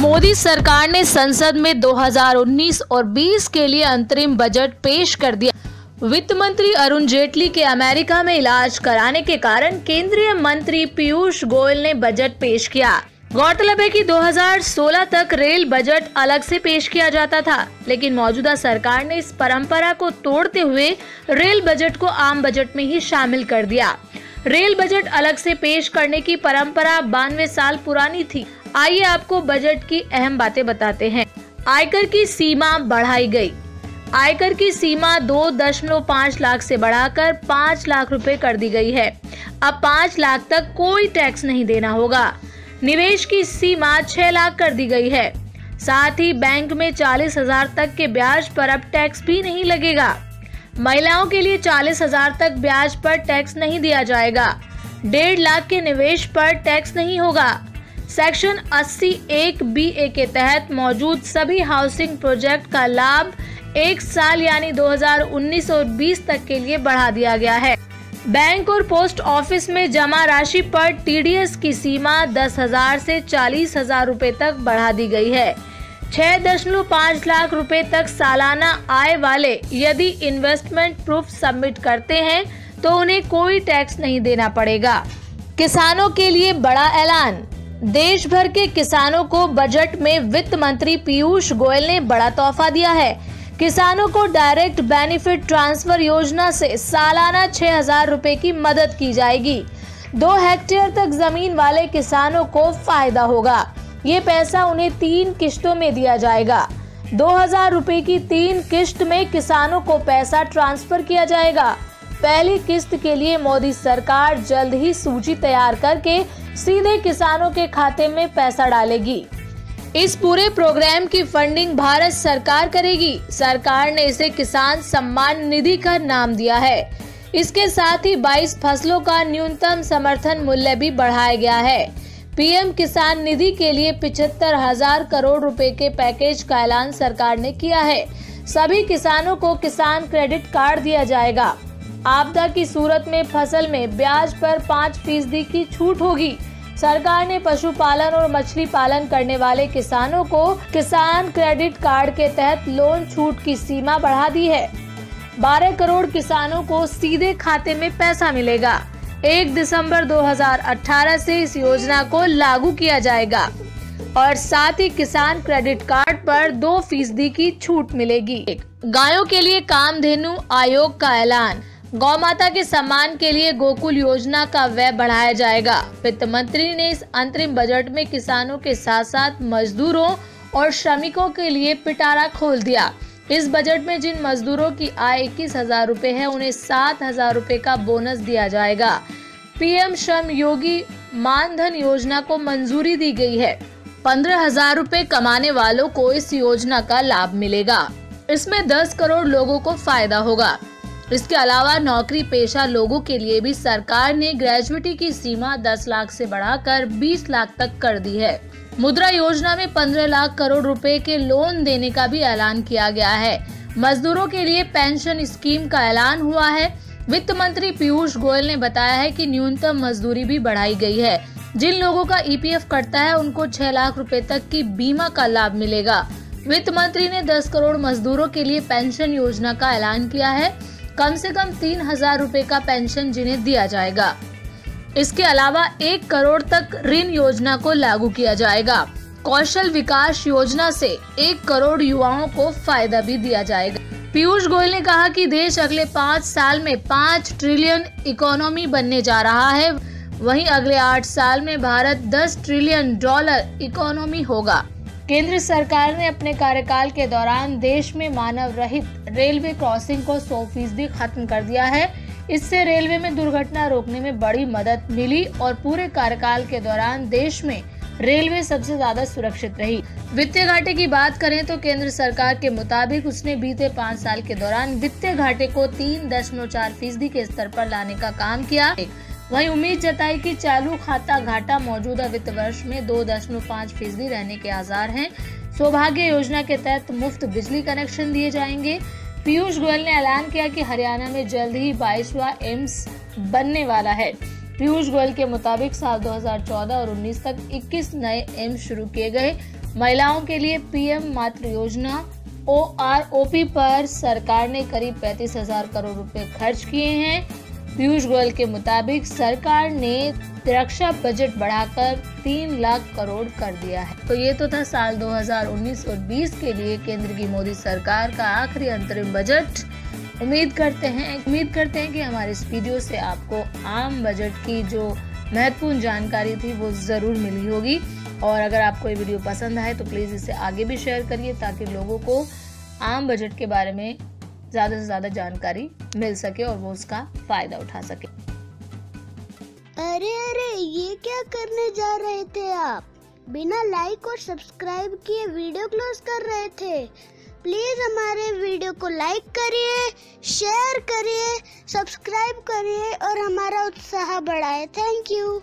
मोदी सरकार ने संसद में 2019 और 20 के लिए अंतरिम बजट पेश कर दिया। वित्त मंत्री अरुण जेटली के अमेरिका में इलाज कराने के कारण केंद्रीय मंत्री पीयूष गोयल ने बजट पेश किया। गौरतलब है कि 2016 तक रेल बजट अलग से पेश किया जाता था, लेकिन मौजूदा सरकार ने इस परंपरा को तोड़ते हुए रेल बजट को आम बजट में ही शामिल कर दिया। रेल बजट अलग से पेश करने की परंपरा 92 साल पुरानी थी। आइए आपको बजट की अहम बातें बताते हैं। आयकर की सीमा बढ़ाई गई। आयकर की सीमा 2.5 लाख से बढ़ाकर 5 लाख रुपए कर दी गई है। अब 5 लाख तक कोई टैक्स नहीं देना होगा। निवेश की सीमा 6 लाख कर दी गई है। साथ ही बैंक में 40,000 तक के ब्याज पर अब टैक्स भी नहीं लगेगा। महिलाओं के लिए 40,000 तक ब्याज पर टैक्स नहीं दिया जाएगा। 1.5 लाख के निवेश पर टैक्स नहीं होगा। सेक्शन 80(1)(b)(a) के तहत मौजूद सभी हाउसिंग प्रोजेक्ट का लाभ 1 साल यानी 2019 और 20 तक के लिए बढ़ा दिया गया है। बैंक और पोस्ट ऑफिस में जमा राशि पर टीडीएस की सीमा 10,000 से 40,000 रुपए तक बढ़ा दी गई है। 6.5 लाख रुपए तक सालाना आय वाले यदि इन्वेस्टमेंट प्रूफ सबमिट करते हैं तो उन्हें कोई टैक्स नहीं देना पड़ेगा। किसानों के लिए बड़ा ऐलान। देश भर के किसानों को बजट में वित्त मंत्री पीयूष गोयल ने बड़ा तोहफा दिया है। किसानों को डायरेक्ट बेनिफिट ट्रांसफर योजना से सालाना 6,000 रुपए की मदद की जाएगी। 2 हेक्टेयर तक जमीन वाले किसानों को फायदा होगा। ये पैसा उन्हें 3 किश्तों में दिया जाएगा। 2,000 रुपए की 3 किश्त में किसानों को पैसा ट्रांसफर किया जाएगा। पहली किस्त के लिए मोदी सरकार जल्द ही सूची तैयार करके सीधे किसानों के खाते में पैसा डालेगी। इस पूरे प्रोग्राम की फंडिंग भारत सरकार करेगी। सरकार ने इसे किसान सम्मान निधि का नाम दिया है। इसके साथ ही 22 फसलों का न्यूनतम समर्थन मूल्य भी बढ़ाया गया है। पीएम किसान निधि के लिए 75,000 करोड़ रुपए के पैकेज का ऐलान सरकार ने किया है। सभी किसानों को किसान क्रेडिट कार्ड दिया जाएगा। आपदा की सूरत में फसल में ब्याज पर 5% की छूट होगी। सरकार ने पशुपालन और मछली पालन करने वाले किसानों को किसान क्रेडिट कार्ड के तहत लोन छूट की सीमा बढ़ा दी है। 12 करोड़ किसानों को सीधे खाते में पैसा मिलेगा। 1 दिसंबर 2018 से इस योजना को लागू किया जाएगा और साथ ही किसान क्रेडिट कार्ड पर 2% की छूट मिलेगी। गायों के लिए कामधेनु आयोग का ऐलान। गौ माता के सम्मान के लिए गोकुल योजना का व्यय बढ़ाया जाएगा। वित्त मंत्री ने इस अंतरिम बजट में किसानों के साथ साथ मजदूरों और श्रमिकों के लिए पिटारा खोल दिया। इस बजट में जिन मजदूरों की आय 21,000 रुपए है उन्हें 7,000 रुपए का बोनस दिया जाएगा। पीएम श्रम योगी मानधन योजना को मंजूरी दी गई है। 15,000 रुपए कमाने वालों को इस योजना का लाभ मिलेगा। इसमें 10 करोड़ लोगों को फायदा होगा। इसके अलावा नौकरी पेशा लोगों के लिए भी सरकार ने ग्रेजुएटी की सीमा 10 लाख से बढ़ाकर 20 लाख तक कर दी है। मुद्रा योजना में 15 लाख करोड़ रुपए के लोन देने का भी ऐलान किया गया है। मजदूरों के लिए पेंशन स्कीम का ऐलान हुआ है। वित्त मंत्री पीयूष गोयल ने बताया है कि न्यूनतम मजदूरी भी बढ़ाई गई है। जिन लोगों का ईपीएफ कटता है उनको 6 लाख रुपए तक की बीमा का लाभ मिलेगा। वित्त मंत्री ने 10 करोड़ मजदूरों के लिए पेंशन योजना का ऐलान किया है। कम से कम 3,000 रुपए का पेंशन जिन्हें दिया जाएगा। इसके अलावा 1 करोड़ तक ऋण योजना को लागू किया जाएगा। कौशल विकास योजना से 1 करोड़ युवाओं को फायदा भी दिया जाएगा। पीयूष गोयल ने कहा कि देश अगले 5 साल में 5 ट्रिलियन इकोनॉमी बनने जा रहा है। वहीं अगले 8 साल में भारत $10 ट्रिलियन इकोनॉमी होगा। केंद्र सरकार ने अपने कार्यकाल के दौरान देश में मानव रहित रेलवे क्रॉसिंग को 100% खत्म कर दिया है। इससे रेलवे में दुर्घटना रोकने में बड़ी मदद मिली और पूरे कार्यकाल के दौरान देश में रेलवे सबसे ज्यादा सुरक्षित रही। वित्तीय घाटे की बात करें तो केंद्र सरकार के मुताबिक उसने बीते 5 साल के दौरान वित्तीय घाटे को 3.4% के स्तर पर लाने का काम किया। वहीं उम्मीद जताई कि चालू खाता घाटा मौजूदा वित्त वर्ष में 2.5% रहने के आसार हैं। सौभाग्य योजना के तहत मुफ्त बिजली कनेक्शन दिए जाएंगे। पीयूष गोयल ने ऐलान किया कि हरियाणा में जल्द ही 22वां एम्स बनने वाला है। पीयूष गोयल के मुताबिक साल 2014 और 19 तक 21 नए एम्स शुरू किए गए। महिलाओं के लिए पीएम मातृ योजना OROP पर सरकार ने करीब 35,000 करोड़ रुपए खर्च किए हैं। पीयूष गोयल के मुताबिक सरकार ने रक्षा बजट बढ़ाकर 3 लाख करोड़ कर दिया है। तो ये तो था साल 2019 और 20 के लिए केंद्र की मोदी सरकार का आखिरी अंतरिम बजट। उम्मीद करते हैं कि हमारे इस वीडियो से आपको आम बजट की जो महत्वपूर्ण जानकारी थी वो जरूर मिली होगी। और अगर आपको ये वीडियो पसंद आए तो प्लीज इसे आगे भी शेयर करिए ताकि लोगों को आम बजट के बारे में ज्यादा से ज्यादा जानकारी मिल सके और वो उसका फायदा उठा सके। अरे ये क्या करने जा रहे थे आप? बिना लाइक और सब्सक्राइब किए वीडियो क्लोज कर रहे थे। प्लीज हमारे वीडियो को लाइक करिए, शेयर करिए, सब्सक्राइब करिए और हमारा उत्साह बढ़ाए। Thank you.